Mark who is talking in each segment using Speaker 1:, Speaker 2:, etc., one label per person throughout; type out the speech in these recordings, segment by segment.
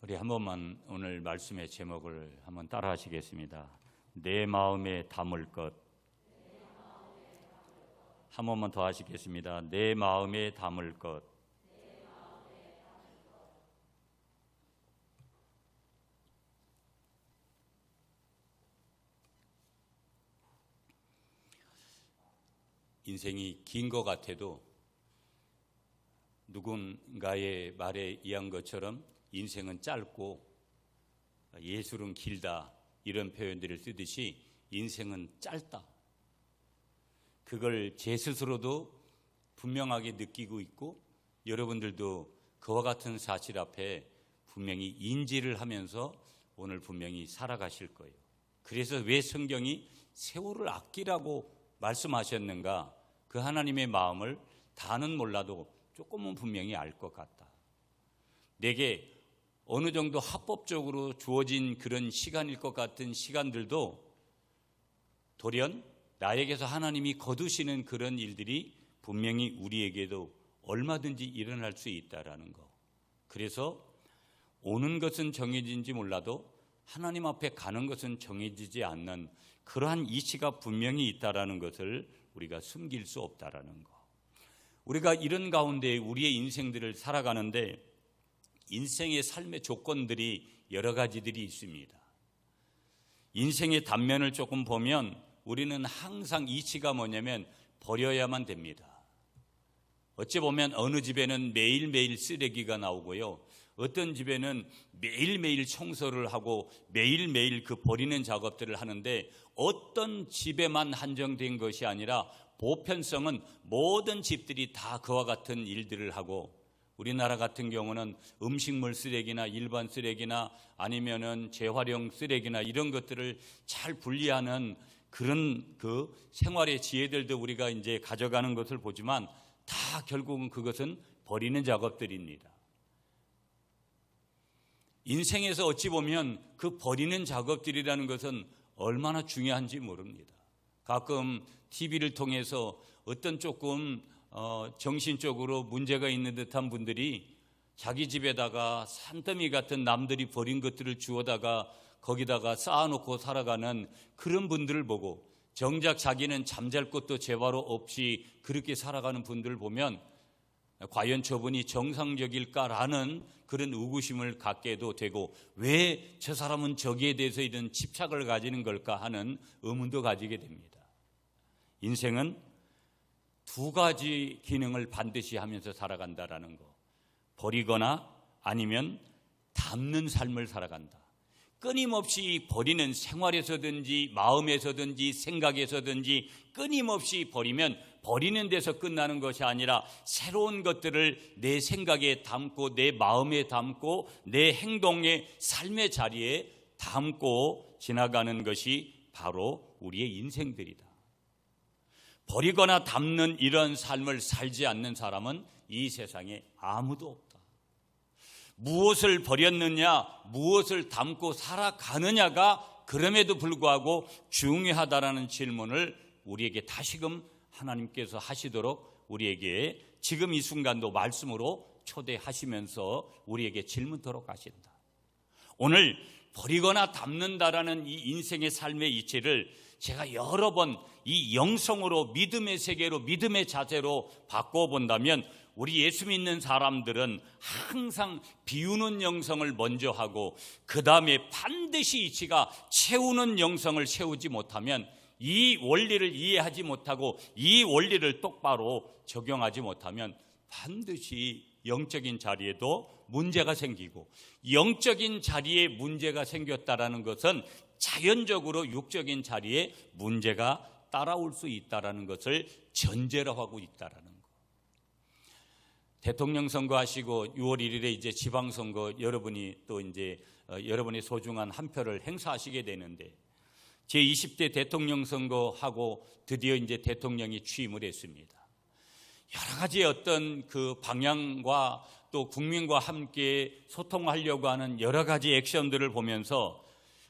Speaker 1: 우리 한 번만 오늘 말씀의 제목을 한번 따라 하시겠습니다. 내 마음에 담을 것. 한 번만 더 하시겠습니다. 내 마음에 담을 것. 인생이 긴 것 같아도 누군가의 말에 의한 것처럼 인생은 짧고 예술은 길다, 이런 표현들을 쓰듯이 인생은 짧다. 그걸 제 스스로도 분명하게 느끼고 있고 여러분들도 그와 같은 사실 앞에 분명히 인지를 하면서 오늘 분명히 살아가실 거예요. 그래서 왜 성경이 세월을 아끼라고 말씀하셨는가? 그 하나님의 마음을 다는 몰라도 조금은 분명히 알 것 같다. 내게 어느 정도 합법적으로 주어진 그런 시간일 것 같은 시간들도 돌연 나에게서 하나님이 거두시는 그런 일들이 분명히 우리에게도 얼마든지 일어날 수 있다라는 거. 그래서 오는 것은 정해진지 몰라도 하나님 앞에 가는 것은 정해지지 않는 그러한 이치가 분명히 있다라는 것을 우리가 숨길 수 없다라는 거. 우리가 이런 가운데 우리의 인생들을 살아가는데 인생의 삶의 조건들이 여러 가지들이 있습니다. 인생의 단면을 조금 보면 우리는 항상 이치가 뭐냐면 버려야만 됩니다. 어찌 보면 어느 집에는 매일매일 쓰레기가 나오고요, 어떤 집에는 매일매일 청소를 하고 매일매일 그 버리는 작업들을 하는데 어떤 집에만 한정된 것이 아니라 보편성은 모든 집들이 다 그와 같은 일들을 하고, 우리나라 같은 경우는 음식물 쓰레기나 일반 쓰레기나 아니면은 재활용 쓰레기나 이런 것들을 잘 분리하는 그런 그 생활의 지혜들도 우리가 이제 가져가는 것을 보지만 다 결국은 그것은 버리는 작업들입니다. 인생에서 어찌 보면 그 버리는 작업들이라는 것은 얼마나 중요한지 모릅니다. 가끔 TV를 통해서 어떤 조금 정신적으로 문제가 있는 듯한 분들이 자기 집에다가 산더미 같은 남들이 버린 것들을 주워다가 거기다가 쌓아놓고 살아가는 그런 분들을 보고 정작 자기는 잠잘 곳도 재화로 없이 그렇게 살아가는 분들을 보면 과연 저분이 정상적일까라는 그런 의구심을 갖게도 되고, 왜 저 사람은 저기에 대해서 이런 집착을 가지는 걸까 하는 의문도 가지게 됩니다. 인생은 두 가지 기능을 반드시 하면서 살아간다라는 거. 버리거나 아니면 담는 삶을 살아간다. 끊임없이 버리는, 생활에서든지 마음에서든지 생각에서든지 끊임없이 버리면 버리는 데서 끝나는 것이 아니라 새로운 것들을 내 생각에 담고 내 마음에 담고 내 행동의 삶의 자리에 담고 지나가는 것이 바로 우리의 인생들이다. 버리거나 담는 이런 삶을 살지 않는 사람은 이 세상에 아무도 없다. 무엇을 버렸느냐, 무엇을 담고 살아가느냐가 그럼에도 불구하고 중요하다라는 질문을 우리에게 다시금 하나님께서 하시도록 우리에게 지금 이 순간도 말씀으로 초대하시면서 우리에게 질문토록 하신다. 오늘 버리거나 담는다라는 이 인생의 삶의 이치를 제가 여러 번 이 영성으로, 믿음의 세계로, 믿음의 자세로 바꿔본다면 우리 예수 믿는 사람들은 항상 비우는 영성을 먼저 하고 그 다음에 반드시 이치가 채우는 영성을 채우지 못하면, 이 원리를 이해하지 못하고 이 원리를 똑바로 적용하지 못하면 반드시 영적인 자리에도 문제가 생기고, 영적인 자리에 문제가 생겼다라는 것은 자연적으로 육적인 자리에 문제가 따라올 수 있다라는 것을 전제로 하고 있다라는 거. 대통령 선거 하시고 6월 1일에 이제 지방선거 여러분이 또 이제 여러분의 소중한 한 표를 행사하시게 되는데, 제20대 대통령 선거하고 드디어 이제 대통령이 취임을 했습니다. 여러 가지 어떤 그 방향과 또 국민과 함께 소통하려고 하는 여러 가지 액션들을 보면서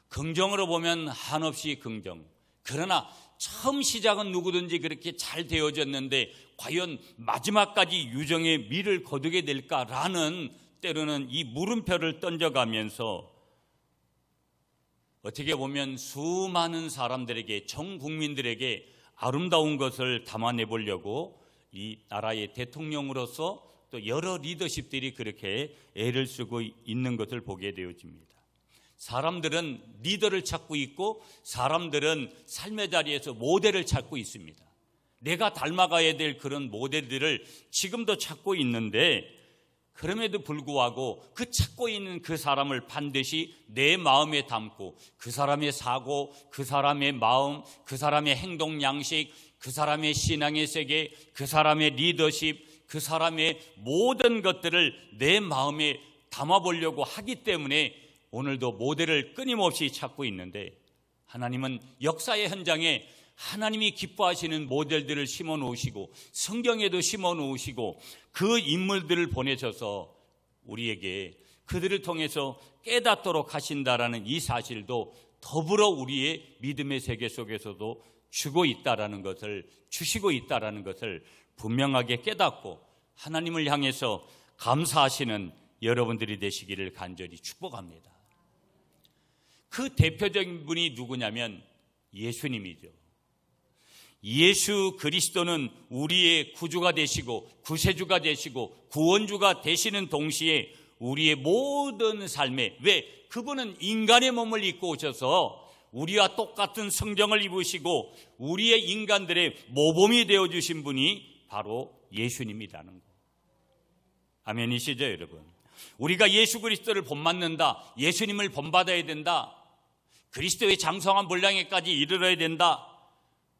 Speaker 1: 긍정으로 보면 한없이 긍정. 그러나 처음 시작은 누구든지 그렇게 잘 되어졌는데 과연 마지막까지 유정의 미를 거두게 될까라는 때로는 이 물음표를 던져가면서 어떻게 보면 수많은 사람들에게, 전 국민들에게 아름다운 것을 담아내 보려고 이 나라의 대통령으로서 또 여러 리더십들이 그렇게 애를 쓰고 있는 것을 보게 되어집니다. 사람들은 리더를 찾고 있고 사람들은 삶의 자리에서 모델을 찾고 있습니다. 내가 닮아가야 될 그런 모델들을 지금도 찾고 있는데, 그럼에도 불구하고 그 찾고 있는 그 사람을 반드시 내 마음에 담고 그 사람의 사고, 그 사람의 마음, 그 사람의 행동 양식, 그 사람의 신앙의 세계, 그 사람의 리더십, 그 사람의 모든 것들을 내 마음에 담아보려고 하기 때문에 오늘도 모델을 끊임없이 찾고 있는데, 하나님은 역사의 현장에 하나님이 기뻐하시는 모델들을 심어 놓으시고 성경에도 심어 놓으시고 그 인물들을 보내셔서 우리에게 그들을 통해서 깨닫도록 하신다라는 이 사실도 더불어 우리의 믿음의 세계 속에서도 주시고 있다라는 것을 분명하게 깨닫고 하나님을 향해서 감사하시는 여러분들이 되시기를 간절히 축복합니다. 그 대표적인 분이 누구냐면 예수님이죠. 예수 그리스도는 우리의 구주가 되시고 구세주가 되시고 구원주가 되시는 동시에 우리의 모든 삶에, 왜? 그분은 인간의 몸을 입고 오셔서 우리와 똑같은 성정을 입으시고 우리의 인간들의 모범이 되어주신 분이 바로 예수님이라는 거. 아멘이시죠, 여러분? 우리가 예수 그리스도를 본받는다, 예수님을 본받아야 된다, 그리스도의 장성한 분량에까지 이르러야 된다,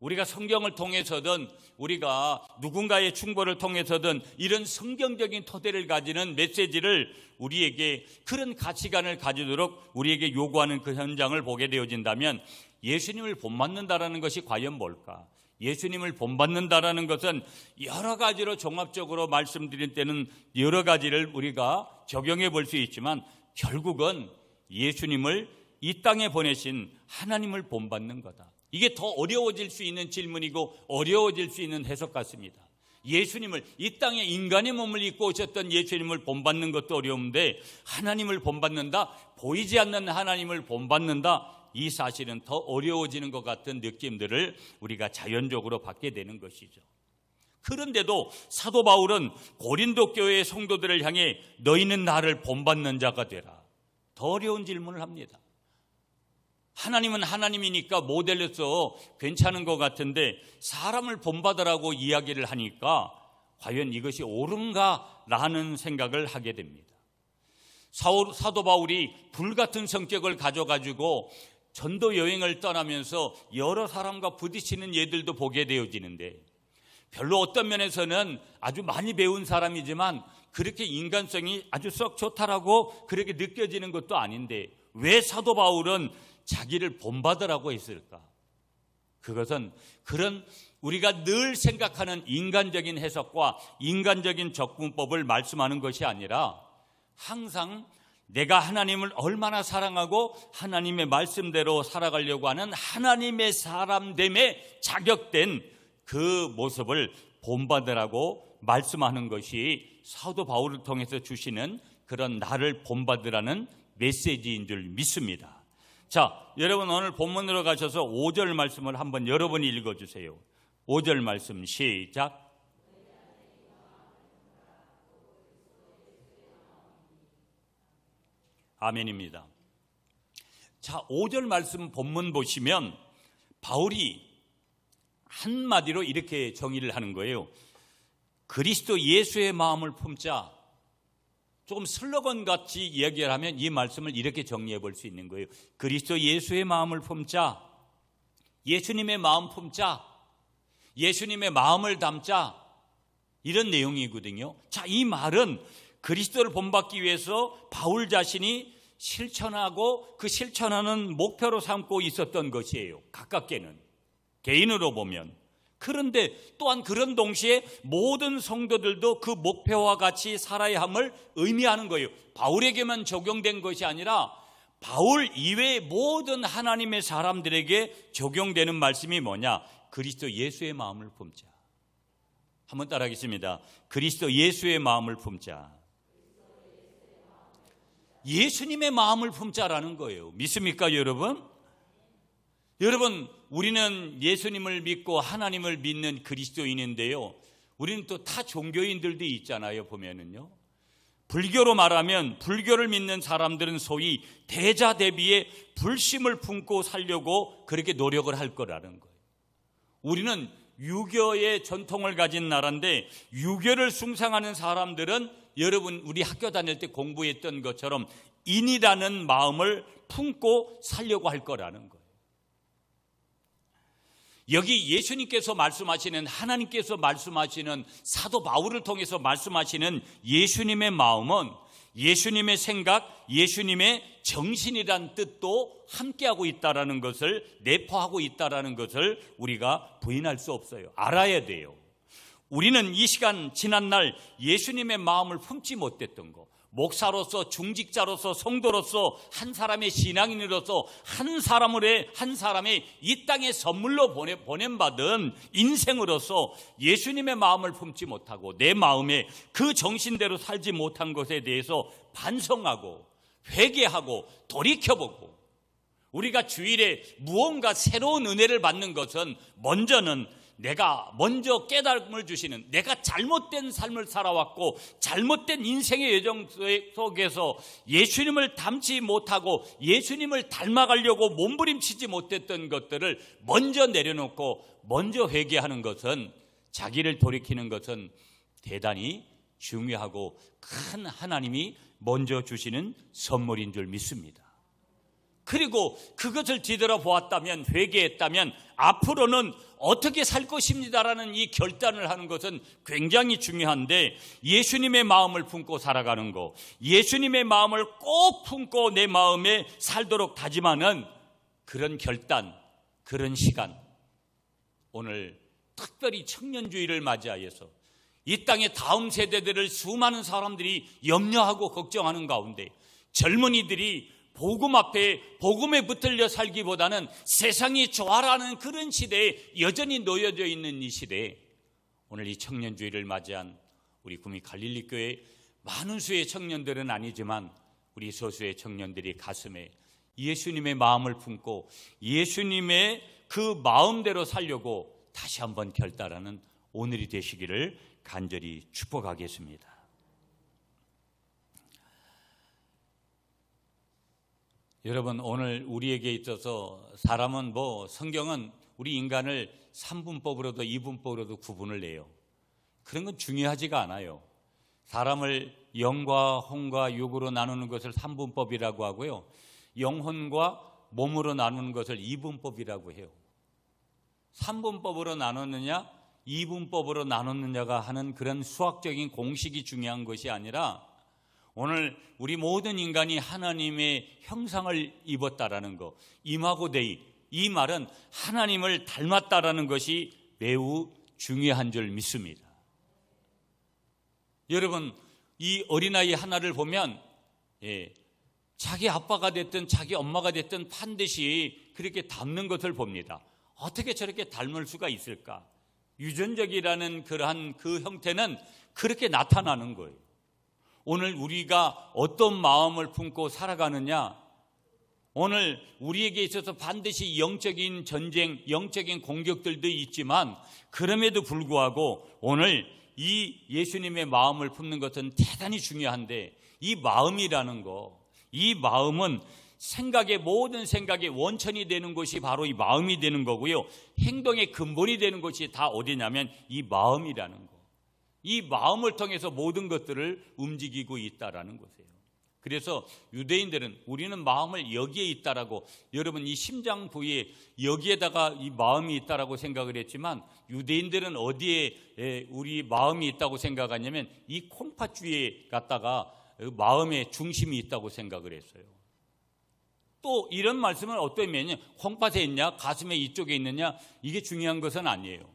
Speaker 1: 우리가 성경을 통해서든 우리가 누군가의 충고를 통해서든 이런 성경적인 토대를 가지는 메시지를 우리에게, 그런 가치관을 가지도록 우리에게 요구하는 그 현장을 보게 되어진다면 예수님을 본받는다라는 것이 과연 뭘까? 예수님을 본받는다라는 것은 여러 가지로 종합적으로 말씀드릴 때는 여러 가지를 우리가 적용해 볼 수 있지만 결국은 예수님을 이 땅에 보내신 하나님을 본받는 거다. 이게 더 어려워질 수 있는 질문이고 어려워질 수 있는 해석 같습니다. 예수님을, 이 땅에 인간의 몸을 입고 오셨던 예수님을 본받는 것도 어려운데 하나님을 본받는다, 보이지 않는 하나님을 본받는다, 이 사실은 더 어려워지는 것 같은 느낌들을 우리가 자연적으로 받게 되는 것이죠. 그런데도 사도 바울은 고린도 교회의 성도들을 향해 너희는 나를 본받는 자가 되라, 더 어려운 질문을 합니다. 하나님은 하나님이니까 모델로서 괜찮은 것 같은데 사람을 본받으라고 이야기를 하니까 과연 이것이 옳은가라는 생각을 하게 됩니다. 사도 바울이 불같은 성격을 가져가지고 전도 여행을 떠나면서 여러 사람과 부딪히는 예들도 보게 되어지는데, 별로 어떤 면에서는 아주 많이 배운 사람이지만 그렇게 인간성이 아주 썩 좋다라고 그렇게 느껴지는 것도 아닌데 왜 사도 바울은 자기를 본받으라고 했을까? 그것은 그런 우리가 늘 생각하는 인간적인 해석과 인간적인 접근법을 말씀하는 것이 아니라 항상 내가 하나님을 얼마나 사랑하고 하나님의 말씀대로 살아가려고 하는 하나님의 사람됨에 자격된 그 모습을 본받으라고 말씀하는 것이 사도 바울을 통해서 주시는 그런 나를 본받으라는 메시지인 줄 믿습니다. 자, 여러분 오늘 본문으로 가셔서 5절 말씀을 한번 여러분이 읽어주세요. 5절 말씀 시작. 아멘입니다. 자, 5절 말씀 본문 보시면 바울이 한마디로 이렇게 정의를 하는 거예요. 그리스도 예수의 마음을 품자. 조금 슬로건같이 이야기를 하면 이 말씀을 이렇게 정리해 볼 수 있는 거예요. 그리스도 예수의 마음을 품자. 예수님의 마음 품자. 예수님의 마음을 담자. 이런 내용이거든요. 자, 이 말은 그리스도를 본받기 위해서 바울 자신이 실천하고 그 실천하는 목표로 삼고 있었던 것이에요. 가깝게는 개인으로 보면. 그런데 또한 그런 동시에 모든 성도들도 그 목표와 같이 살아야 함을 의미하는 거예요. 바울에게만 적용된 것이 아니라 바울 이외의 모든 하나님의 사람들에게 적용되는 말씀이 뭐냐? 그리스도 예수의 마음을 품자. 한번 따라하겠습니다. 그리스도 예수의 마음을 품자. 예수님의 마음을 품자라는 거예요. 믿습니까, 여러분? 여러분, 우리는 예수님을 믿고 하나님을 믿는 그리스도인인데요, 우리는 또 타 종교인들도 있잖아요. 보면은요, 불교로 말하면 불교를 믿는 사람들은 소위 대자대비의 불심을 품고 살려고 그렇게 노력을 할 거라는 거예요. 우리는 유교의 전통을 가진 나라인데, 유교를 숭상하는 사람들은 여러분 우리 학교 다닐 때 공부했던 것처럼 인이라는 마음을 품고 살려고 할 거라는 거예요. 여기 예수님께서 말씀하시는, 하나님께서 말씀하시는, 사도 바울을 통해서 말씀하시는 예수님의 마음은 예수님의 생각, 예수님의 정신이란 뜻도 함께하고 있다는 것을, 내포하고 있다는 것을 우리가 부인할 수 없어요. 알아야 돼요. 우리는 이 시간 지난날 예수님의 마음을 품지 못했던 거, 목사로서, 중직자로서, 성도로서, 한 사람의 신앙인으로서 한 사람의 이 땅에 선물로 보냄받은 인생으로서 예수님의 마음을 품지 못하고 내 마음에 그 정신대로 살지 못한 것에 대해서 반성하고 회개하고 돌이켜보고, 우리가 주일에 무언가 새로운 은혜를 받는 것은 먼저는 내가 먼저 깨달음을 주시는, 내가 잘못된 삶을 살아왔고 잘못된 인생의 여정 속에서 예수님을 닮지 못하고 예수님을 닮아가려고 몸부림치지 못했던 것들을 먼저 내려놓고 먼저 회개하는 것은, 자기를 돌이키는 것은 대단히 중요하고 큰 하나님이 먼저 주시는 선물인 줄 믿습니다. 그리고 그것을 뒤돌아보았다면, 회개했다면 앞으로는 어떻게 살 것입니다라는 이 결단을 하는 것은 굉장히 중요한데, 예수님의 마음을 품고 살아가는 거, 예수님의 마음을 꼭 품고 내 마음에 살도록 다짐하는 그런 결단, 그런 시간, 오늘 특별히 청년주의를 맞이하여서 이 땅의 다음 세대들을 수많은 사람들이 염려하고 걱정하는 가운데, 젊은이들이 복음 앞에, 복음에 붙들려 살기보다는 세상이 좋아라는 그런 시대에 여전히 놓여져 있는 이 시대에, 오늘 이 청년주의를 맞이한 우리 구미 갈릴리교회 많은 수의 청년들은 아니지만 우리 소수의 청년들이 가슴에 예수님의 마음을 품고 예수님의 그 마음대로 살려고 다시 한번 결단하는 오늘이 되시기를 간절히 축복하겠습니다. 여러분, 오늘 우리에게 있어서 사람은 성경은 우리 인간을 3분법으로도 2분법으로도 구분을 내요. 그런 건 중요하지가 않아요. 사람을 영과 혼과 육으로 나누는 것을 3분법이라고 하고요, 영혼과 몸으로 나누는 것을 2분법이라고 해요. 3분법으로 나눴느냐 2분법으로 나눴느냐가 하는 그런 수학적인 공식이 중요한 것이 아니라, 오늘 우리 모든 인간이 하나님의 형상을 입었다라는 것, 이마고 데이, 이 말은 하나님을 닮았다라는 것이 매우 중요한 줄 믿습니다. 여러분, 이 어린아이 하나를 보면 자기 아빠가 됐든 자기 엄마가 됐든 반드시 그렇게 닮는 것을 봅니다. 어떻게 저렇게 닮을 수가 있을까? 유전적이라는 그러한 그 형태는 그렇게 나타나는 거예요. 오늘 우리가 어떤 마음을 품고 살아가느냐, 오늘 우리에게 있어서 반드시 영적인 전쟁, 영적인 공격들도 있지만 그럼에도 불구하고 오늘 이 예수님의 마음을 품는 것은 대단히 중요한데, 이 마음이라는 거, 이 마음은 모든 생각의 원천이 되는 것이 바로 이 마음이 되는 거고요, 행동의 근본이 되는 것이 다 어디냐면 이 마음이라는 거, 이 마음을 통해서 모든 것들을 움직이고 있다라는 것이에요. 그래서 유대인들은 우리는 마음을 여기에 있다라고, 여러분 이 심장 부위에 여기에다가 이 마음이 있다라고 생각을 했지만, 유대인들은 어디에 우리 마음이 있다고 생각하냐면 이 콩팥주에 갖다가 마음의 중심이 있다고 생각을 했어요. 또 이런 말씀은 어떤 면이, 콩팥에 있냐 가슴에 이쪽에 있느냐, 이게 중요한 것은 아니에요.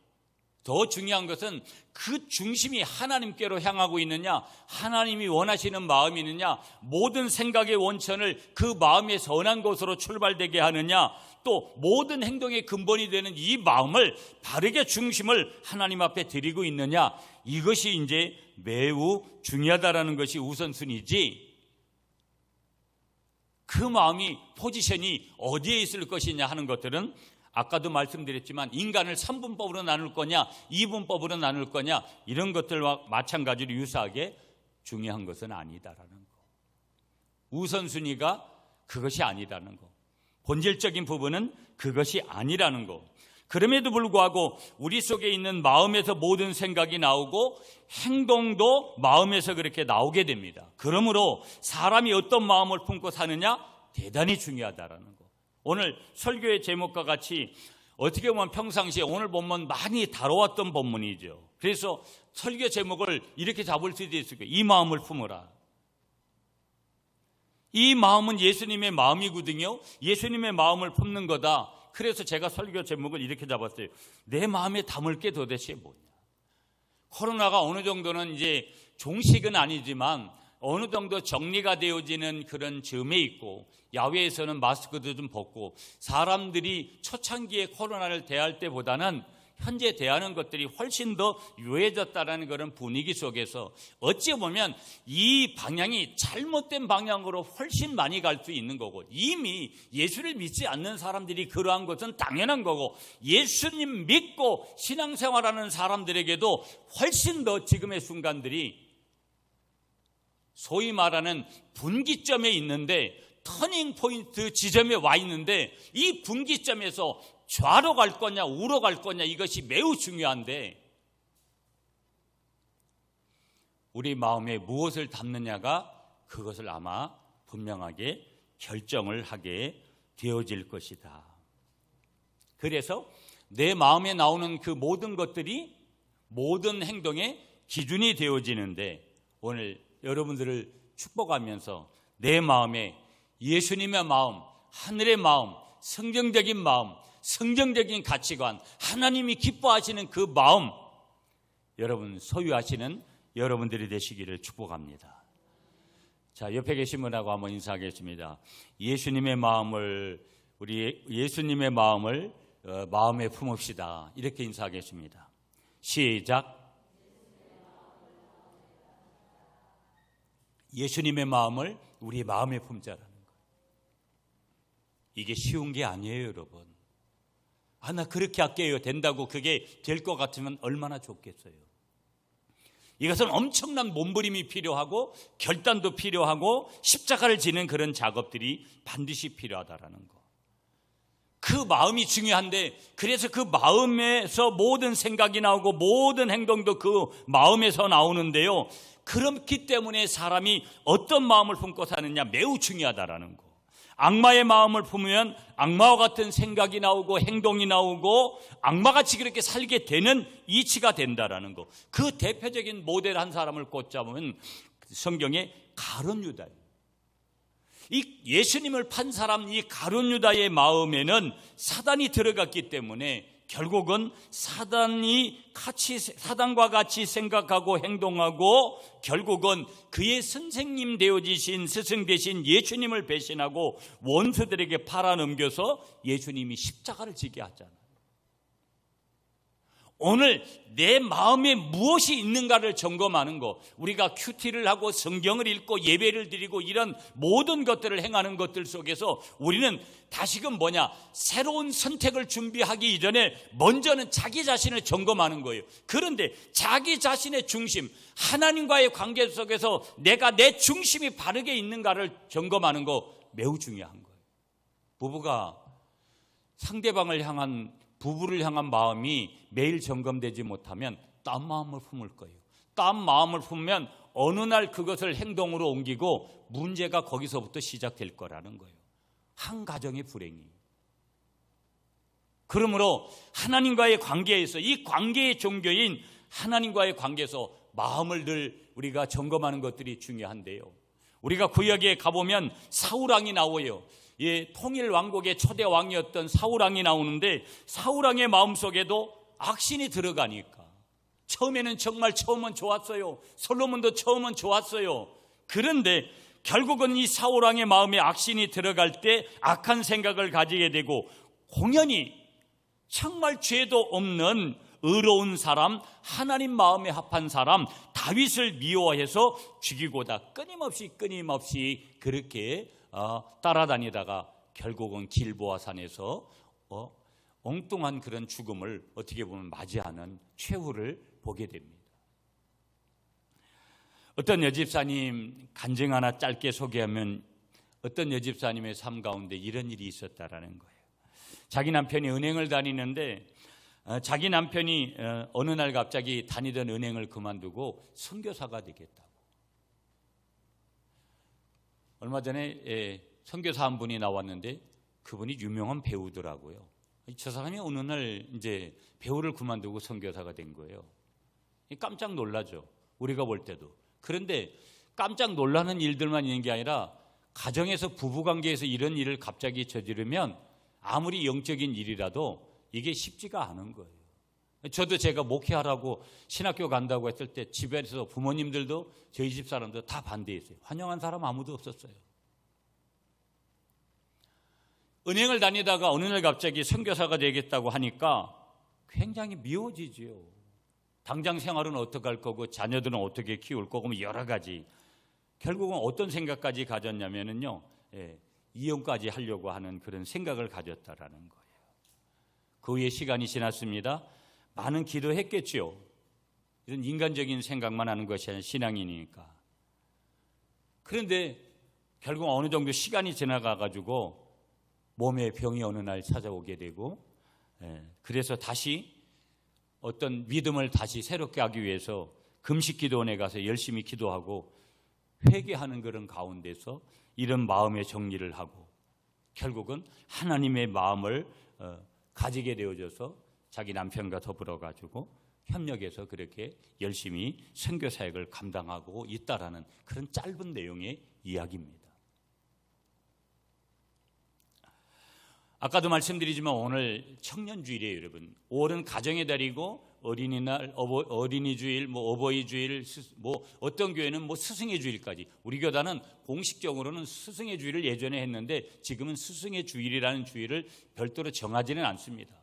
Speaker 1: 더 중요한 것은 그 중심이 하나님께로 향하고 있느냐, 하나님이 원하시는 마음이 있느냐, 모든 생각의 원천을 그 마음의 선한 것으로 출발되게 하느냐, 또 모든 행동의 근본이 되는 이 마음을 바르게 중심을 하나님 앞에 드리고 있느냐, 이것이 이제 매우 중요하다라는 것이 우선순위지, 그 마음이 포지션이 어디에 있을 것이냐 하는 것들은 아까도 말씀드렸지만 인간을 3분법으로 나눌 거냐 2분법으로 나눌 거냐 이런 것들과 마찬가지로 유사하게 중요한 것은 아니다라는 거. 우선순위가 그것이 아니라는 거. 본질적인 부분은 그것이 아니라는 거. 그럼에도 불구하고 우리 속에 있는 마음에서 모든 생각이 나오고 행동도 마음에서 그렇게 나오게 됩니다. 그러므로 사람이 어떤 마음을 품고 사느냐 대단히 중요하다라는 거. 오늘 설교의 제목과 같이 어떻게 보면 평상시에 오늘 본문 많이 다뤄왔던 본문이죠. 그래서 설교 제목을 이렇게 잡을 수도 있을 거예요. 이 마음을 품으라. 이 마음은 예수님의 마음이거든요. 예수님의 마음을 품는 거다. 그래서 제가 설교 제목을 이렇게 잡았어요. 내 마음에 담을 게 도대체 뭐냐. 코로나가 어느 정도는 이제 종식은 아니지만 어느 정도 정리가 되어지는 그런 즈음에 있고 야외에서는 마스크도 좀 벗고 사람들이 초창기에 코로나를 대할 때보다는 현재 대하는 것들이 훨씬 더 유해졌다는 그런 분위기 속에서 어찌 보면 이 방향이 잘못된 방향으로 훨씬 많이 갈 수 있는 거고 이미 예수를 믿지 않는 사람들이 그러한 것은 당연한 거고 예수님 믿고 신앙생활하는 사람들에게도 훨씬 더 지금의 순간들이 소위 말하는 분기점에 있는데 터닝 포인트 지점에 와 있는데 이 분기점에서 좌로 갈 거냐 우로 갈 거냐 이것이 매우 중요한데 우리 마음에 무엇을 담느냐가 그것을 아마 분명하게 결정을 하게 되어질 것이다. 그래서 내 마음에 나오는 그 모든 것들이 모든 행동의 기준이 되어지는데 오늘 여러분들을 축복하면서 내 마음에 예수님의 마음, 하늘의 마음, 성경적인 마음, 성경적인 가치관, 하나님이 기뻐하시는 그 마음 여러분 소유하시는 여러분들이 되시기를 축복합니다. 자, 옆에 계신 분하고 한번 인사하겠습니다. 예수님의 마음을 우리 예수님의 마음을 마음에 품읍시다. 이렇게 인사하겠습니다. 시작. 예수님의 마음을 우리 마음에 품자라는 거예요. 이게 쉬운 게 아니에요, 여러분. 나 그렇게 할게요. 된다고 그게 될 것 같으면 얼마나 좋겠어요. 이것은 엄청난 몸부림이 필요하고 결단도 필요하고 십자가를 지는 그런 작업들이 반드시 필요하다라는 거. 그 마음이 중요한데 그래서 그 마음에서 모든 생각이 나오고 모든 행동도 그 마음에서 나오는데요. 그렇기 때문에 사람이 어떤 마음을 품고 사느냐 매우 중요하다라는 거. 악마의 마음을 품으면 악마와 같은 생각이 나오고 행동이 나오고 악마같이 그렇게 살게 되는 이치가 된다라는 거. 그 대표적인 모델 한 사람을 꽂자면 성경의 가룟 유다예요. 이 예수님을 판 사람 이 가룟 유다의 마음에는 사단이 들어갔기 때문에 결국은 사단과 같이 생각하고 행동하고 결국은 그의 선생님 되어지신 스승 되신 예수님을 배신하고 원수들에게 팔아넘겨서 예수님이 십자가를 지게 하잖아요. 오늘 내 마음에 무엇이 있는가를 점검하는 거, 우리가 큐티를 하고 성경을 읽고 예배를 드리고 이런 모든 것들을 행하는 것들 속에서 우리는 다시금 새로운 선택을 준비하기 이전에 먼저는 자기 자신을 점검하는 거예요. 그런데 자기 자신의 중심, 하나님과의 관계 속에서 내가 내 중심이 바르게 있는가를 점검하는 거 매우 중요한 거예요. 부부가 상대방을 향한 부부를 향한 마음이 매일 점검되지 못하면 딴 마음을 품을 거예요. 딴 마음을 품으면 어느 날 그것을 행동으로 옮기고 문제가 거기서부터 시작될 거라는 거예요. 한 가정의 불행이. 그러므로 하나님과의 관계에서 이 관계의 종교인 하나님과의 관계에서 마음을 늘 우리가 점검하는 것들이 중요한데요. 우리가 구약에 가보면 사울왕이 나와요. 통일 왕국의 초대 왕이었던 사울왕이 나오는데 사울왕의 마음속에도 악신이 들어가니까 처음에는 정말 처음은 좋았어요. 솔로몬도 처음은 좋았어요. 그런데 결국은 이 사울왕의 마음에 악신이 들어갈 때 악한 생각을 가지게 되고 공연히 정말 죄도 없는 의로운 사람, 하나님 마음에 합한 사람 다윗을 미워해서 죽이고다 끊임없이 그렇게 따라다니다가 결국은 길보아 산에서 엉뚱한 그런 죽음을 어떻게 보면 맞이하는 최후를 보게 됩니다. 어떤 여집사님 간증 하나 짧게 소개하면 어떤 여집사님의 삶 가운데 이런 일이 있었다라는 거예요. 자기 남편이 은행을 다니는데 자기 남편이 어느 날 갑자기 다니던 은행을 그만두고 선교사가 되겠다고. 얼마 전에 선교사 한 분이 나왔는데 그분이 유명한 배우더라고요. 저 사람이 어느 날 이제 배우를 그만두고 선교사가 된 거예요. 깜짝 놀라죠. 우리가 볼 때도. 그런데 깜짝 놀라는 일들만 있는 게 아니라 가정에서 부부관계에서 이런 일을 갑자기 저지르면 아무리 영적인 일이라도 이게 쉽지가 않은 거예요. 저도 제가 목회하라고 신학교 간다고 했을 때 집에서 부모님들도 저희 집 사람도 다 반대했어요. 환영한 사람 아무도 없었어요. 은행을 다니다가 어느 날 갑자기 선교사가 되겠다고 하니까 굉장히 미워지지요. 당장 생활은 어떻게 할 거고 자녀들은 어떻게 키울 거고 여러 가지. 결국은 어떤 생각까지 가졌냐면요, 이혼까지 하려고 하는 그런 생각을 가졌다라는 거예요. 그 후에 시간이 지났습니다. 많은 기도했겠지요. 이런 인간적인 생각만 하는 것이 아니라 신앙이니까. 그런데 결국 어느 정도 시간이 지나가가지고 몸에 병이 어느 날 찾아오게 되고, 그래서 다시 어떤 믿음을 다시 새롭게 하기 위해서 금식기도원에 가서 열심히 기도하고 회개하는 그런 가운데서 이런 마음의 정리를 하고 결국은 하나님의 마음을 가지게 되어져서 자기 남편과 더불어 가지고 협력해서 그렇게 열심히 선교 사역을 감당하고 있다라는 그런 짧은 내용의 이야기입니다. 아까도 말씀드리지만 오늘 청년주일이에요, 여러분. 5월은 가정의 달이고 어린이날, 어린이 주일, 어버이 주일, 어떤 교회는 스승의 주일까지. 우리 교단은 공식적으로는 스승의 주일을 예전에 했는데 지금은 스승의 주일이라는 주일을 별도로 정하지는 않습니다.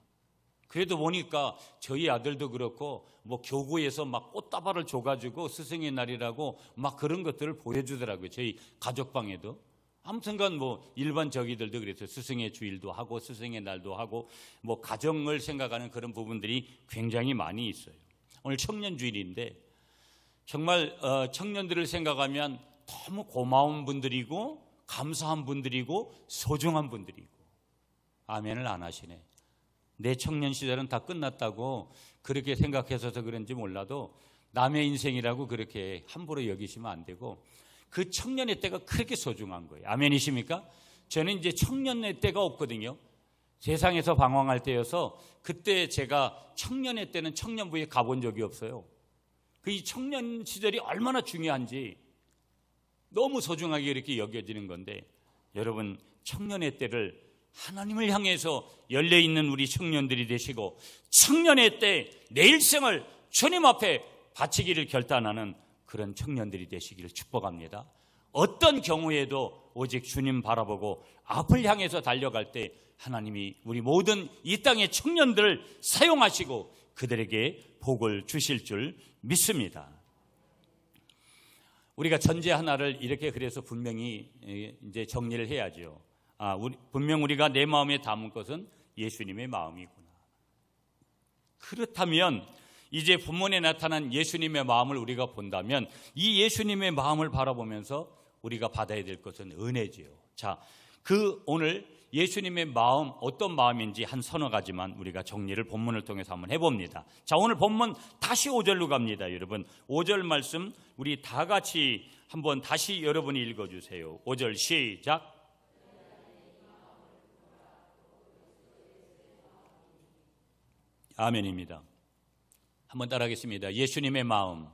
Speaker 1: 그래도 보니까 저희 아들도 그렇고 교구에서 막 꽃다발을 줘가지고 스승의 날이라고 막 그런 것들을 보여주더라고요. 저희 가족방에도. 아무튼간 일반 저기들도 그래서 스승의 주일도 하고 스승의 날도 하고 가정을 생각하는 그런 부분들이 굉장히 많이 있어요. 오늘 청년주일인데 정말 청년들을 생각하면 너무 고마운 분들이고 감사한 분들이고 소중한 분들이고 아멘을 안 하시네. 내 청년 시절은 다 끝났다고 그렇게 생각해서 그런지 몰라도 남의 인생이라고 그렇게 함부로 여기시면 안 되고 그 청년의 때가 그렇게 소중한 거예요. 아멘이십니까? 저는 이제 청년의 때가 없거든요. 세상에서 방황할 때여서 그때 제가 청년의 때는 청년부에 가본 적이 없어요. 이 청년 시절이 얼마나 중요한지 너무 소중하게 이렇게 여겨지는 건데 여러분 청년의 때를 하나님을 향해서 열려있는 우리 청년들이 되시고 청년의 때 내 일생을 주님 앞에 바치기를 결단하는 그런 청년들이 되시기를 축복합니다. 어떤 경우에도 오직 주님 바라보고 앞을 향해서 달려갈 때 하나님이 우리 모든 이 땅의 청년들을 사용하시고 그들에게 복을 주실 줄 믿습니다. 우리가 전제 하나를 이렇게 그래서 분명히 이제 정리를 해야죠. 분명 우리가 내 마음에 담은 것은 예수님의 마음이구나. 그렇다면 이제 본문에 나타난 예수님의 마음을 우리가 본다면 이 예수님의 마음을 바라보면서 우리가 받아야 될 것은 은혜지요. 자, 오늘 예수님의 마음 어떤 마음인지 한 서너 가지만 우리가 정리를 본문을 통해서 한번 해봅니다. 자, 오늘 본문 다시 5절로 갑니다. 여러분 5절 말씀 우리 다 같이 한번 다시 여러분이 읽어주세요. 5절 시작. 아멘입니다. 한번 따라하겠습니다. 예수님의 마음,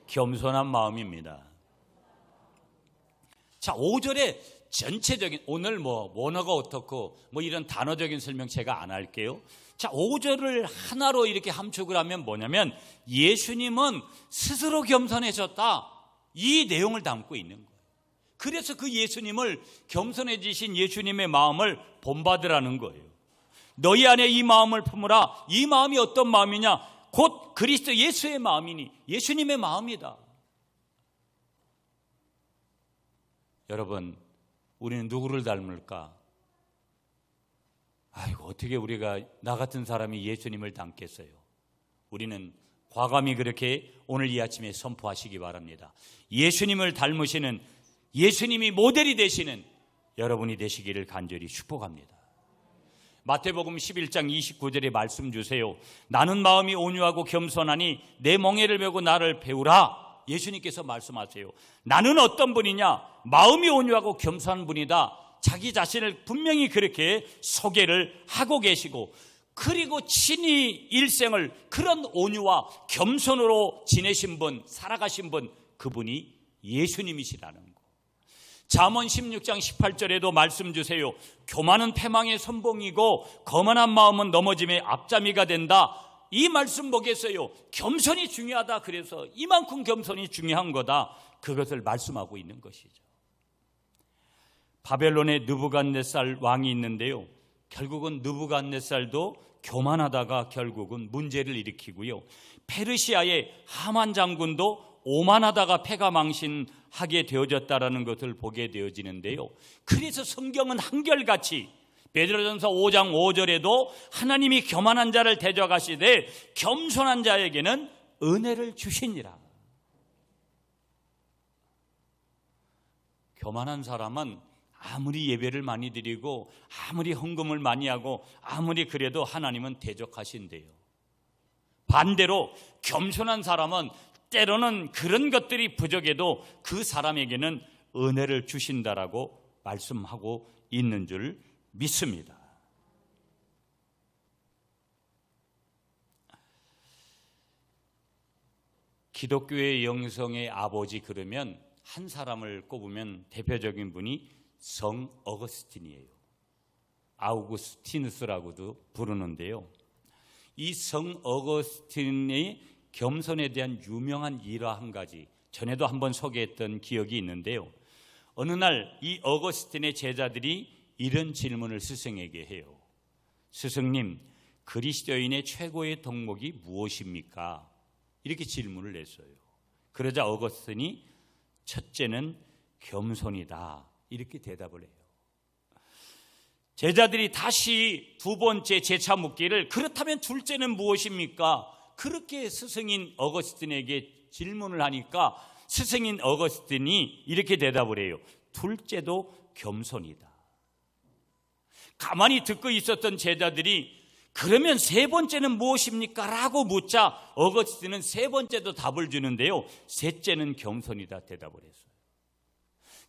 Speaker 1: 겸손한 마음입니다. 자, 5절에 전체적인 오늘 원어가 어떻고 이런 단어적인 설명 제가 안 할게요. 자, 5절을 하나로 이렇게 함축을 하면 뭐냐면 예수님은 스스로 겸손해졌다. 이 내용을 담고 있는 거예요. 그래서 그 예수님을 겸손해지신 예수님의 마음을 본받으라는 거예요. 너희 안에 이 마음을 품으라. 이 마음이 어떤 마음이냐? 곧 그리스도 예수의 마음이니 예수님의 마음이다. 여러분 우리는 누구를 닮을까? 아이고, 어떻게 우리가 나 같은 사람이 예수님을 닮겠어요? 우리는 과감히 그렇게 오늘 이 아침에 선포하시기 바랍니다. 예수님을 닮으시는, 예수님이 모델이 되시는 여러분이 되시기를 간절히 축복합니다. 마태복음 11장 29절에 말씀 주세요. 나는 마음이 온유하고 겸손하니 내 멍에를 메고 나를 배우라. 예수님께서 말씀하세요. 나는 어떤 분이냐? 마음이 온유하고 겸손한 분이다. 자기 자신을 분명히 그렇게 소개를 하고 계시고, 그리고 친히 일생을 그런 온유와 겸손으로 지내신 분, 살아가신 분, 그분이 예수님이시라는 거. 잠언 16장 18절에도 말씀 주세요. 교만은 패망의 선봉이고 거만한 마음은 넘어짐의 앞자미가 된다. 이 말씀 보겠어요. 겸손이 중요하다. 그래서 이만큼 겸손이 중요한 거다. 그것을 말씀하고 있는 것이죠. 바벨론에 느부갓네살 왕이 있는데요, 결국은 느부갓네살도 교만하다가 결국은 문제를 일으키고요, 페르시아의 하만 장군도 오만하다가 패가 망신하게 되어졌다라는 것을 보게 되어지는데요, 그래서 성경은 한결같이 베드로전서 5장 5절에도 하나님이 교만한 자를 대적하시되 겸손한 자에게는 은혜를 주시니라. 교만한 사람은 아무리 예배를 많이 드리고 아무리 헌금을 많이 하고 아무리 그래도 하나님은 대적하신대요. 반대로 겸손한 사람은 때로는 그런 것들이 부족해도 그 사람에게는 은혜를 주신다라고 말씀하고 있는 줄 믿습니다. 기독교의 영성의 아버지 그러면 한 사람을 꼽으면 대표적인 분이 성 어거스틴이에요. 아우구스티누스라고도 부르는데요, 이 성 어거스틴의 겸손에 대한 유명한 일화 한 가지 전에도 한번 소개했던 기억이 있는데요, 어느 날 이 어거스틴의 제자들이 이런 질문을 스승에게 해요. 스승님, 그리스도인의 최고의 덕목이 무엇입니까? 이렇게 질문을 했어요. 그러자 어거스틴이 첫째는 겸손이다, 이렇게 대답을 해요. 제자들이 다시 두 번째 재차 묻기를, 그렇다면 둘째는 무엇입니까? 그렇게 스승인 어거스틴에게 질문을 하니까 스승인 어거스틴이 이렇게 대답을 해요. 둘째도 겸손이다. 가만히 듣고 있었던 제자들이 그러면 세 번째는 무엇입니까? 라고 묻자 어거스틴은 세 번째도 답을 주는데요, 셋째는 겸손이다 대답을 했어요.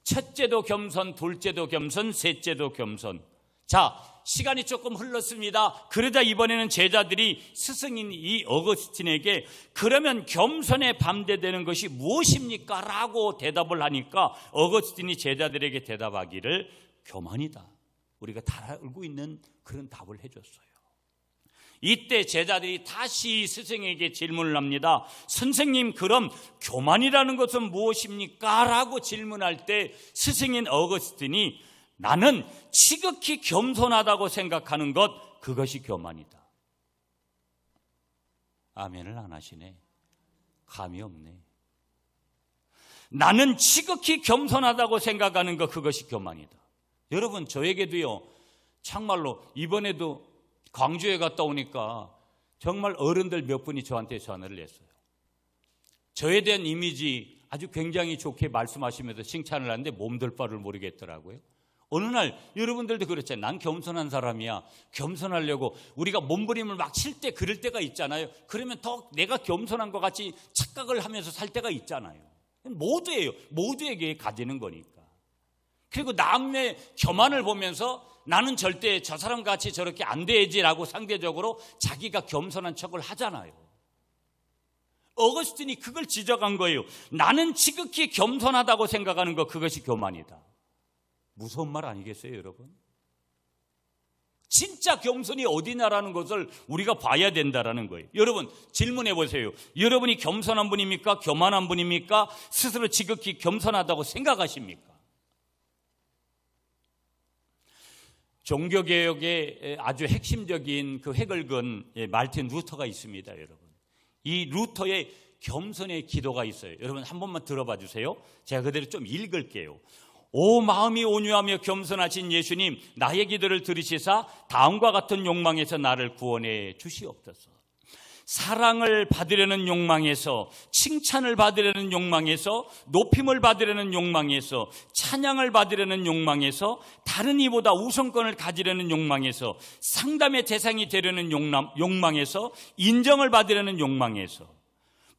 Speaker 1: 첫째도 겸손, 둘째도 겸손, 셋째도 겸손. 자, 시간이 조금 흘렀습니다. 그러자 이번에는 제자들이 스승인 이 어거스틴에게 그러면 겸손에 반대되는 것이 무엇입니까? 라고 대답을 하니까 어거스틴이 제자들에게 대답하기를 교만이다. 우리가 다 알고 있는 그런 답을 해줬어요. 이때 제자들이 다시 스승에게 질문을 합니다. 선생님, 그럼 교만이라는 것은 무엇입니까? 라고 질문할 때 스승인 어거스틴이 나는 지극히 겸손하다고 생각하는 것, 그것이 교만이다. 아멘을 안 하시네. 감이 없네. 나는 지극히 겸손하다고 생각하는 것, 그것이 교만이다. 여러분, 저에게도요, 참말로 이번에도 광주에 갔다 오니까 정말 어른들 몇 분이 저한테 전화를 했어요. 저에 대한 이미지 아주 굉장히 좋게 말씀하시면서 칭찬을 하는데 몸둘 바를 모르겠더라고요. 어느 날 여러분들도 그렇잖아요. 난 겸손한 사람이야. 겸손하려고 우리가 몸부림을 막 칠 때 그럴 때가 있잖아요. 그러면 더 내가 겸손한 것 같이 착각을 하면서 살 때가 있잖아요. 모두예요. 모두에게 가지는 거니까. 그리고 남의 교만을 보면서 나는 절대 저 사람 같이 저렇게 안 돼야지라고 상대적으로 자기가 겸손한 척을 하잖아요. 어거스틴이 그걸 지적한 거예요. 나는 지극히 겸손하다고 생각하는 것, 그것이 교만이다. 무서운 말 아니겠어요, 여러분? 진짜 겸손이 어디냐라는 것을 우리가 봐야 된다라는 거예요. 여러분, 질문해 보세요. 여러분이 겸손한 분입니까? 교만한 분입니까? 스스로 지극히 겸손하다고 생각하십니까? 종교개혁의 아주 핵심적인 그 획을 그은 말틴 루터가 있습니다, 여러분. 이 루터의 겸손의 기도가 있어요. 여러분 한 번만 들어봐 주세요. 제가 그대로 좀 읽을게요. 오 마음이 온유하며 겸손하신 예수님, 나의 기도를 들으시사 다음과 같은 욕망에서 나를 구원해 주시옵소서. 사랑을 받으려는 욕망에서, 칭찬을 받으려는 욕망에서, 높임을 받으려는 욕망에서, 찬양을 받으려는 욕망에서, 다른 이보다 우선권을 가지려는 욕망에서, 상담의 대상이 되려는 욕망에서, 인정을 받으려는 욕망에서,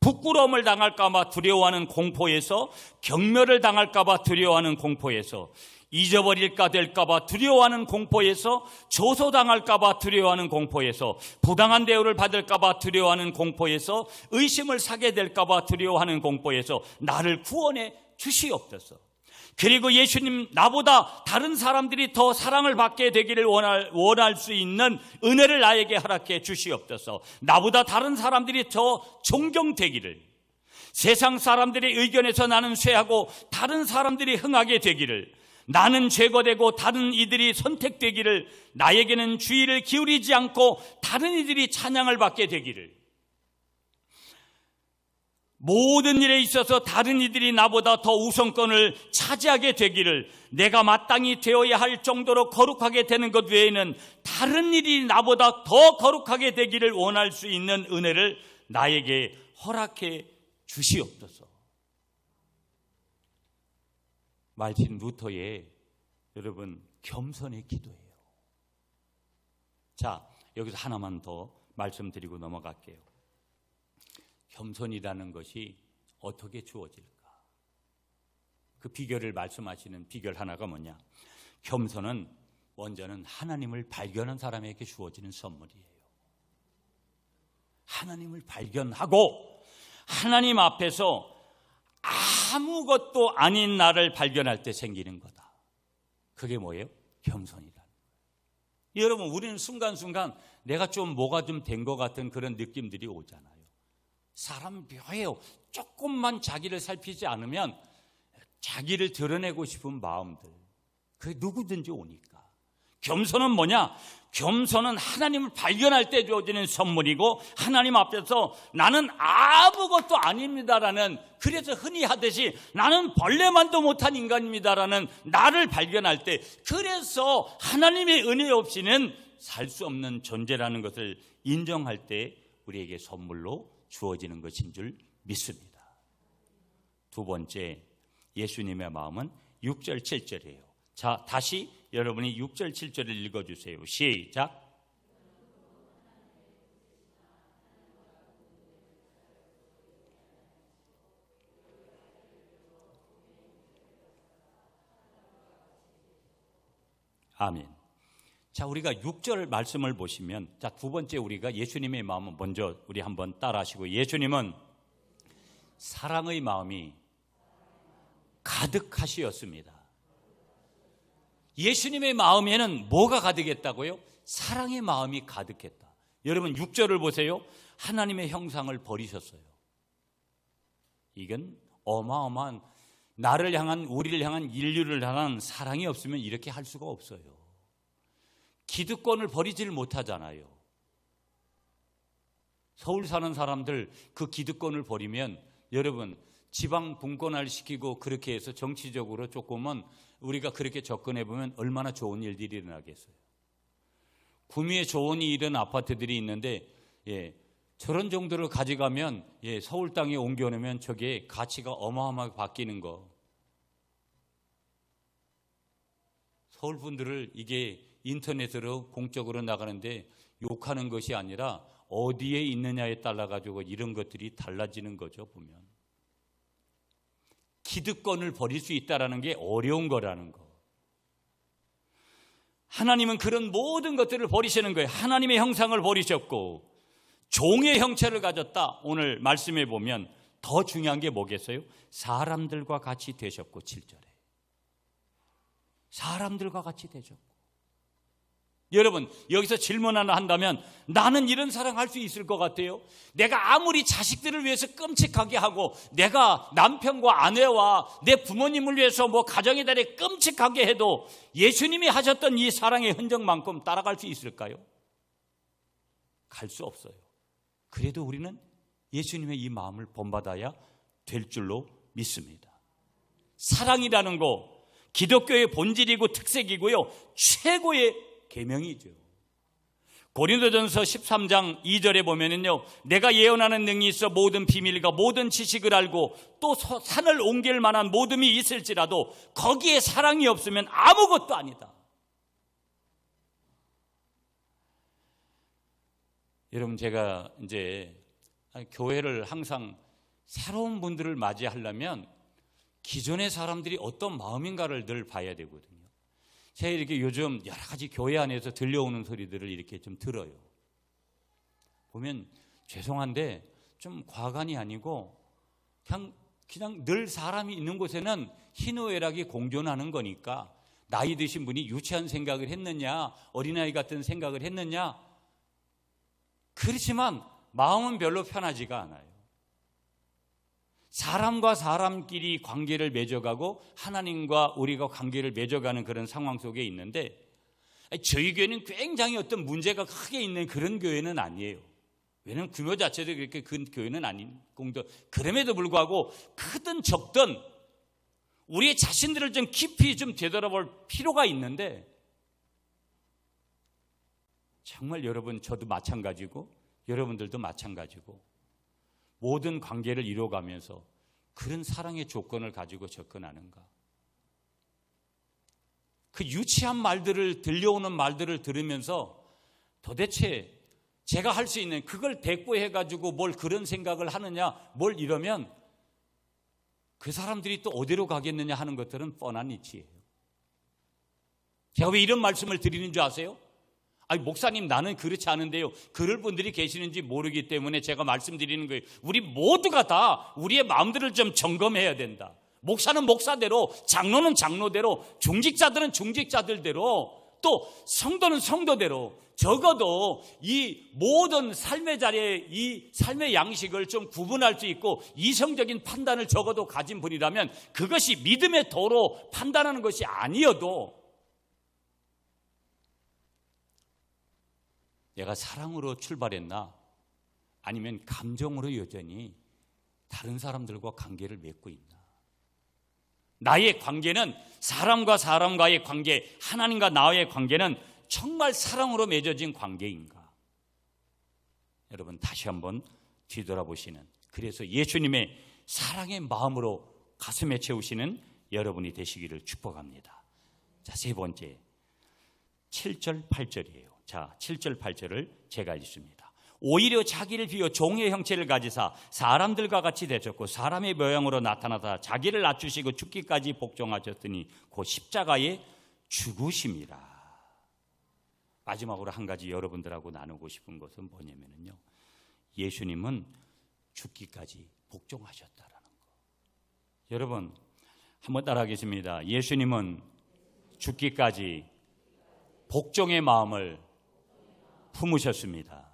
Speaker 1: 부끄러움을 당할까 봐 두려워하는 공포에서, 경멸을 당할까 봐 두려워하는 공포에서, 잊어버릴까 될까 봐 두려워하는 공포에서, 조소당할까 봐 두려워하는 공포에서, 부당한 대우를 받을까 봐 두려워하는 공포에서, 의심을 사게 될까 봐 두려워하는 공포에서 나를 구원해 주시옵소서. 그리고 예수님, 나보다 다른 사람들이 더 사랑을 받게 되기를 원할 수 있는 은혜를 나에게 허락해 주시옵소서. 나보다 다른 사람들이 더 존경되기를, 세상 사람들의 의견에서 나는 쇠하고 다른 사람들이 흥하게 되기를, 나는 제거되고 다른 이들이 선택되기를, 나에게는 주의를 기울이지 않고 다른 이들이 찬양을 받게 되기를, 모든 일에 있어서 다른 이들이 나보다 더 우선권을 차지하게 되기를, 내가 마땅히 되어야 할 정도로 거룩하게 되는 것 외에는 다른 일이 나보다 더 거룩하게 되기를 원할 수 있는 은혜를 나에게 허락해 주시옵소서. 말틴 루터의, 여러분, 겸손의 기도예요. 자, 여기서 하나만 더 말씀드리고 넘어갈게요. 겸손이라는 것이 어떻게 주어질까? 그 비결을 말씀하시는 비결 하나가 뭐냐? 겸손은 먼저는 하나님을 발견한 사람에게 주어지는 선물이에요. 하나님을 발견하고 하나님 앞에서 아무것도 아닌 나를 발견할 때 생기는 거다. 그게 뭐예요? 겸손이라는 거예요. 여러분, 우리는 순간순간 내가 좀 뭐가 좀 된 것 같은 그런 느낌들이 오잖아요. 사람 묘해요. 조금만 자기를 살피지 않으면 자기를 드러내고 싶은 마음들, 그게 누구든지 오니까. 겸손은 뭐냐? 겸손은 하나님을 발견할 때 주어지는 선물이고, 하나님 앞에서 나는 아무것도 아닙니다라는, 그래서 흔히 하듯이 나는 벌레만도 못한 인간입니다라는 나를 발견할 때, 그래서 하나님의 은혜 없이는 살 수 없는 존재라는 것을 인정할 때 우리에게 선물로 주어지는 것인 줄 믿습니다. 두 번째, 예수님의 마음은 6절 7절이에요. 자, 다시 여러분이 6절 7절을 읽어주세요. 시작. 아멘. 자, 우리가 6절 말씀을 보시면, 자, 두 번째 우리가 예수님의 마음은 먼저 우리 한번 따라하시고, 예수님은 사랑의 마음이 가득하시었습니다. 예수님의 마음에는 뭐가 가득했다고요? 사랑의 마음이 가득했다. 여러분 6절을 보세요. 하나님의 형상을 버리셨어요. 이건 어마어마한, 나를 향한, 우리를 향한, 인류를 향한 사랑이 없으면 이렇게 할 수가 없어요. 기득권을 버리지를 못하잖아요. 서울 사는 사람들 그 기득권을 버리면, 여러분, 지방 분권화를 시키고 그렇게 해서 정치적으로 조금은 우리가 그렇게 접근해 보면 얼마나 좋은 일들이 일어나겠어요. 구미에 좋은 이런 아파트들이 있는데, 저런 정도를 가져가면, 서울 땅에 옮겨놓으면 저게 가치가 어마어마하게 바뀌는 거. 서울 분들을 이게 인터넷으로 공적으로 나가는데 욕하는 것이 아니라 어디에 있느냐에 따라 가지고 이런 것들이 달라지는 거죠. 보면 기득권을 버릴 수 있다는 게 어려운 거라는 거. 하나님은 그런 모든 것들을 버리시는 거예요. 하나님의 형상을 버리셨고 종의 형체를 가졌다. 오늘 말씀해 보면 더 중요한 게 뭐겠어요? 사람들과 같이 되셨고, 7절에 사람들과 같이 되셨고. 여러분, 여기서 질문 하나 한다면, 나는 이런 사랑할 수 있을 것 같아요? 내가 아무리 자식들을 위해서 끔찍하게 하고, 내가 남편과 아내와 내 부모님을 위해서 가정의 달에 끔찍하게 해도 예수님이 하셨던 이 사랑의 흔적만큼 따라갈 수 있을까요? 갈 수 없어요. 그래도 우리는 예수님의 이 마음을 본받아야 될 줄로 믿습니다. 사랑이라는 거, 기독교의 본질이고 특색이고요, 최고의 계명이죠. 고린도전서 13장 2절에 보면은요, 내가 예언하는 능이 있어 모든 비밀과 모든 지식을 알고 또 산을 옮길 만한 모듬이 있을지라도 거기에 사랑이 없으면 아무것도 아니다. 여러분, 제가 이제 교회를 항상 새로운 분들을 맞이하려면 기존의 사람들이 어떤 마음인가를 늘 봐야 되거든요. 제가 이렇게 요즘 여러 가지 교회 안에서 들려오는 소리들을 이렇게 좀 들어요. 보면 죄송한데 좀 과간이 아니고 그냥 늘 사람이 있는 곳에는 희노애락이 공존하는 거니까 나이 드신 분이 유치한 생각을 했느냐, 어린아이 같은 생각을 했느냐, 그렇지만 마음은 별로 편하지가 않아요. 사람과 사람끼리 관계를 맺어가고 하나님과 우리가 관계를 맺어가는 그런 상황 속에 있는데, 저희 교회는 굉장히 어떤 문제가 크게 있는 그런 교회는 아니에요. 왜냐하면 규모 자체도 그렇게 큰 교회는 아닌 공도. 그럼에도 불구하고 크든 적든 우리의 자신들을 좀 깊이 좀 되돌아볼 필요가 있는데, 정말 여러분, 저도 마찬가지고 여러분들도 마찬가지고 모든 관계를 이뤄가면서 그런 사랑의 조건을 가지고 접근하는가? 그 유치한 말들을, 들려오는 말들을 들으면서 도대체 제가 할 수 있는 그걸 대꾸해가지고 뭘 그런 생각을 하느냐, 뭘 이러면 그 사람들이 또 어디로 가겠느냐 하는 것들은 뻔한 이치예요. 제가 왜 이런 말씀을 드리는 줄 아세요? 아니, 목사님, 나는 그렇지 않은데요. 그럴 분들이 계시는지 모르기 때문에 제가 말씀드리는 거예요. 우리 모두가 다 우리의 마음들을 좀 점검해야 된다. 목사는 목사대로, 장로는 장로대로, 중직자들은 중직자들대로, 또 성도는 성도대로, 적어도 이 모든 삶의 자리에 이 삶의 양식을 좀 구분할 수 있고 이성적인 판단을 적어도 가진 분이라면 그것이 믿음의 도로 판단하는 것이 아니어도 내가 사랑으로 출발했나, 아니면 감정으로 여전히 다른 사람들과 관계를 맺고 있나. 나의 관계는, 사람과 사람과의 관계, 하나님과 나의 관계는 정말 사랑으로 맺어진 관계인가? 여러분, 다시 한번 뒤돌아보시는, 그래서 예수님의 사랑의 마음으로 가슴에 채우시는 여러분이 되시기를 축복합니다. 자, 세 번째, 7절 8절이에요. 자, 7절 8절을 제가 읽습니다. 오히려 자기를 비워 종의 형체를 가지사 사람들과 같이 되셨고 사람의 모양으로 나타나사 자기를 낮추시고 죽기까지 복종하셨으니 곧 십자가에 죽으심이라. 마지막으로 한 가지 여러분들하고 나누고 싶은 것은 뭐냐면요, 예수님은 죽기까지 복종하셨다라는 거. 여러분, 한번 따라하겠습니다. 예수님은 죽기까지 복종의 마음을 품으셨습니다.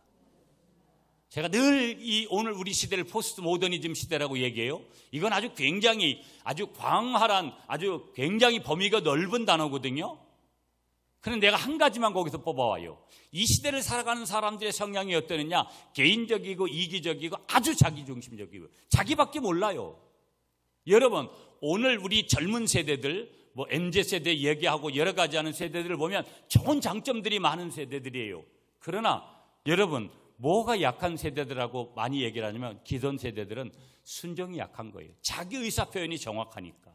Speaker 1: 제가 늘 오늘 우리 시대를 포스트 모더니즘 시대라고 얘기해요. 이건 아주 굉장히 아주 광활한, 아주 굉장히 범위가 넓은 단어거든요. 그런데 내가 한 가지만 거기서 뽑아와요. 이 시대를 살아가는 사람들의 성향이 어떠느냐? 개인적이고 이기적이고 아주 자기중심적이고 자기밖에 몰라요. 여러분, 오늘 우리 젊은 세대들, 뭐 MZ세대 얘기하고 여러 가지 하는 세대들을 보면 좋은 장점들이 많은 세대들이에요. 그러나 여러분, 뭐가 약한 세대들하고 많이 얘기를 하냐면 기존 세대들은 순종이 약한 거예요. 자기 의사 표현이 정확하니까.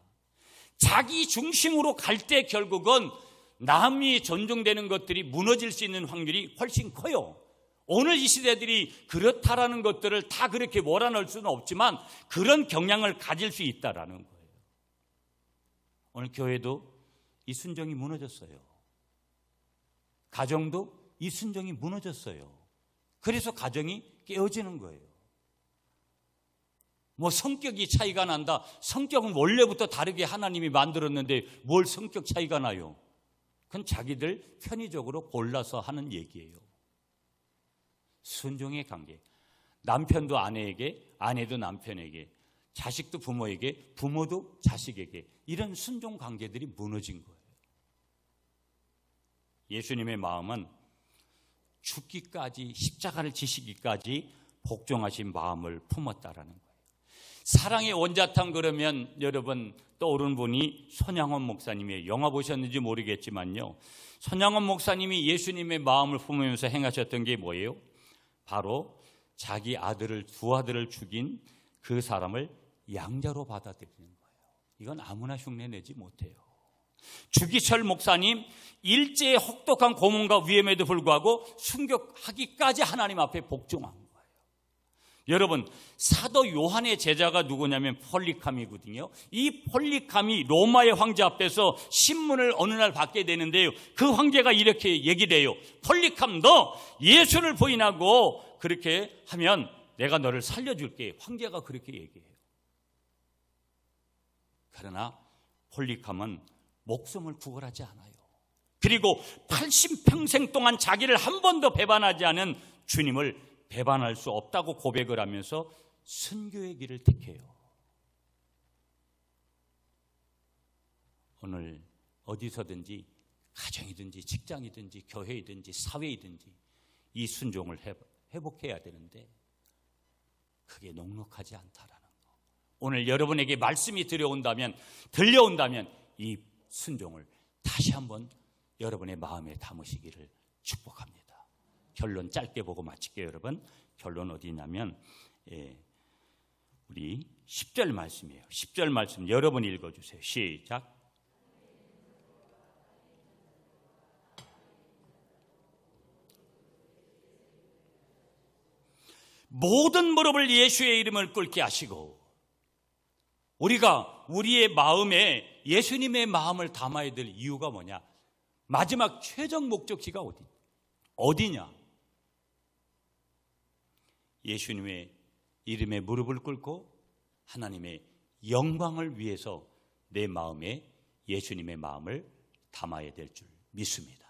Speaker 1: 자기 중심으로 갈 때 결국은 남이 존중되는 것들이 무너질 수 있는 확률이 훨씬 커요. 오늘 이 시대들이 그렇다라는 것들을 다 그렇게 몰아넣을 수는 없지만 그런 경향을 가질 수 있다라는 거예요. 오늘 교회도 이 순종이 무너졌어요. 가정도 이 순종이 무너졌어요. 그래서 가정이 깨어지는 거예요. 뭐 성격이 차이가 난다. 성격은 원래부터 다르게 하나님이 만들었는데 뭘 성격 차이가 나요? 그건 자기들 편의적으로 골라서 하는 얘기예요. 순종의 관계. 남편도 아내에게, 아내도 남편에게, 자식도 부모에게, 부모도 자식에게, 이런 순종 관계들이 무너진 거예요. 예수님의 마음은 죽기까지, 십자가를 지시기까지 복종하신 마음을 품었다라는 거예요. 사랑의 원자탄 그러면 여러분 떠오르는 분이 손양원 목사님이에요. 영화 보셨는지 모르겠지만요. 손양원 목사님이 예수님의 마음을 품으면서 행하셨던 게 뭐예요? 바로 자기 두 아들을 죽인 그 사람을 양자로 받아들이는 거예요. 이건 아무나 흉내내지 못해요. 주기철 목사님 일제의 혹독한 고문과 위험에도 불구하고 순교하기까지 하나님 앞에 복종한 거예요. 여러분, 사도 요한의 제자가 누구냐면 폴리캄이거든요. 이 폴리캄이 로마의 황제 앞에서 신문을 어느 날 받게 되는데요. 그 황제가 이렇게 얘기를 해요. 폴리캄, 너 예수를 부인하고 그렇게 하면 내가 너를 살려줄게. 황제가 그렇게 얘기해요. 그러나 폴리캄은 목숨을 구걸하지 않아요. 그리고 80평생 동안 자기를 한 번도 배반하지 않은 주님을 배반할 수 없다고 고백을 하면서 순교의 길을 택해요. 오늘 어디서든지 가정이든지 직장이든지 교회이든지 사회이든지 이 순종을 회복해야 되는데 그게 녹록하지 않다라는 거. 오늘 여러분에게 말씀이 들려온다면 이 순종을 다시 한번 여러분의 마음에 담으시기를 축복합니다. 결론 짧게 보고 마칠게요. 여러분, 결론 어디냐면 우리 10절 말씀이에요. 10절 말씀 여러분 읽어주세요. 시작. 모든 무릎을 예수의 이름을 꿇게 하시고, 우리가 우리의 마음에 예수님의 마음을 담아야 될 이유가 뭐냐? 마지막 최종 목적지가 어디냐? 예수님의 이름에 무릎을 꿇고 하나님의 영광을 위해서 내 마음에 예수님의 마음을 담아야 될 줄 믿습니다.